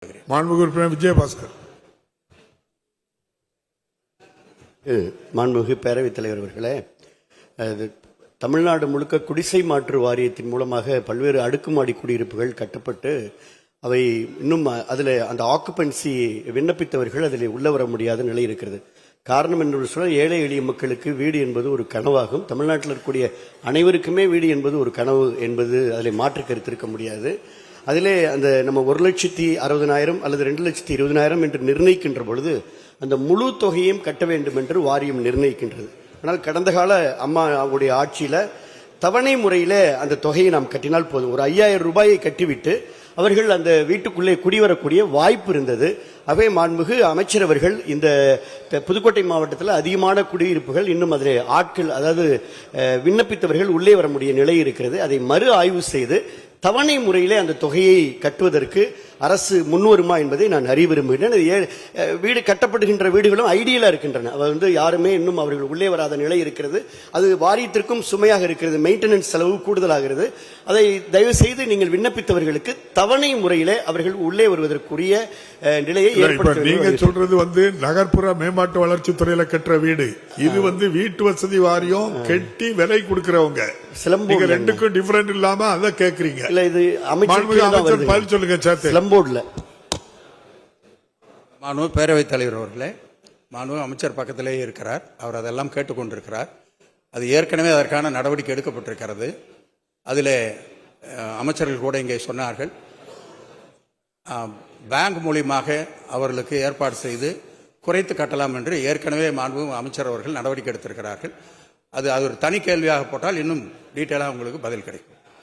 மாண்புமிகு உறுப்பினர் விஜயபாஸ்கர். மாண்புமிகு பேரவைத் தலைவர் அவர்களே, தமிழ்நாடு முழுக்க குடிசை மாற்று வாரியத்தின் மூலமாக பல்வேறு அடுக்குமாடி குடியிருப்புகள் கட்டப்பட்டு அவை இன்னும் அதில் அந்த ஆக்குபென்சி விண்ணப்பித்தவர்கள் அதில் உள்ள வர முடியாத நிலை இருக்கிறது. காரணம் என்று சொன்னால், ஏழை எளிய மக்களுக்கு வீடு என்பது ஒரு கனவாகும். தமிழ்நாட்டில் இருக்கக்கூடிய அனைவருக்குமே வீடு என்பது ஒரு கனவு என்பது அதில் மாற்று கருத்து இருக்க முடியாது. அதிலே அந்த நம்ம 1,60,000 அல்லது 2,20,000 என்று நிர்ணயிக்கின்ற பொழுது அந்த முழு தொகையையும் கட்ட வேண்டும் என்று வாரியம் நிர்ணயிக்கின்றது. ஆனால் கடந்த கால அம்மாவுடைய ஆட்சியில் தவணை முறையில் அந்த தொகையை நாம் கட்டினால் போதும். ஒரு 5,000 ரூபாயை கட்டிவிட்டு அவர்கள் அந்த வீட்டுக்குள்ளே குடிவரக்கூடிய வாய்ப்பு இருந்தது. அவை மாண்புமிகு அமைச்சர் அவர்கள் இந்த புதுக்கோட்டை மாவட்டத்தில் அதிகமான குடியிருப்புகள் இன்னும் அதில் ஆட்கள், அதாவது விண்ணப்பித்தவர்கள் உள்ளே வர முடிய நிலை இருக்கிறது. அதை மறு ஆய்வு செய்து தவணை முறையிலே அந்த தொகையை கட்டுவதற்கு அரசு முன்வருமா என்பதை நான் அறிய விரும்புகிறேன். வீடு கட்டப்படுகின்ற வீடுகளும் ஐடியலா இருக்கின்றன. யாருமே இன்னும் அவர்கள் உள்ளே வராத நிலை இருக்கிறது. அது வாரியத்திற்கும் சுமையாக இருக்கிறது. மெயின்டெனன்ஸ் செலவு கூடுதலாகிறது. அதை தயவு செய்து நீங்கள் விண்ணப்பித்தவர்களுக்கு தவணை முறையிலே அவர்கள் உள்ளே வருவதற்குரிய நிலையை ஏற்படுத்த. நீங்க சொல்றது நகர்ப்புற மேம்பாட்டு வளர்ச்சி துறையில கட்டுற வீடு. இது வீட்டு வசதி வாரியம் கட்டி விலை கொடுக்கிறவங்க. நீங்க ரெண்டுக்கும் டிஃபரெண்ட் இல்லாம அதை கேக்குறீங்க. இல்ல, இது அமைச்சர் பதில் சொல்லுங்க. சிலம்போட்ல மாண்பு பேரவைத் தலைவர் அவர்களே, மாண்பு அமைச்சர் பக்கத்திலேயே இருக்கிறார். அவர் அதெல்லாம் கேட்டுக்கொண்டிருக்கிறார். அது ஏற்கனவே அதற்கான நடவடிக்கை எடுக்கப்பட்டிருக்கிறது. அதில் அமைச்சர்கள் கூட இங்கே சொன்னார்கள், பேங்க் மூலியமாக அவர்களுக்கு ஏற்பாடு செய்து குறைத்து கட்டலாம் என்று ஏற்கனவே மாண்பு அமைச்சர் அவர்கள் நடவடிக்கை எடுத்திருக்கிறார்கள். அது ஒரு தனி கேள்வியாக போட்டால் இன்னும் டீட்டெயிலாக உங்களுக்கு பதில் கிடைக்கும்.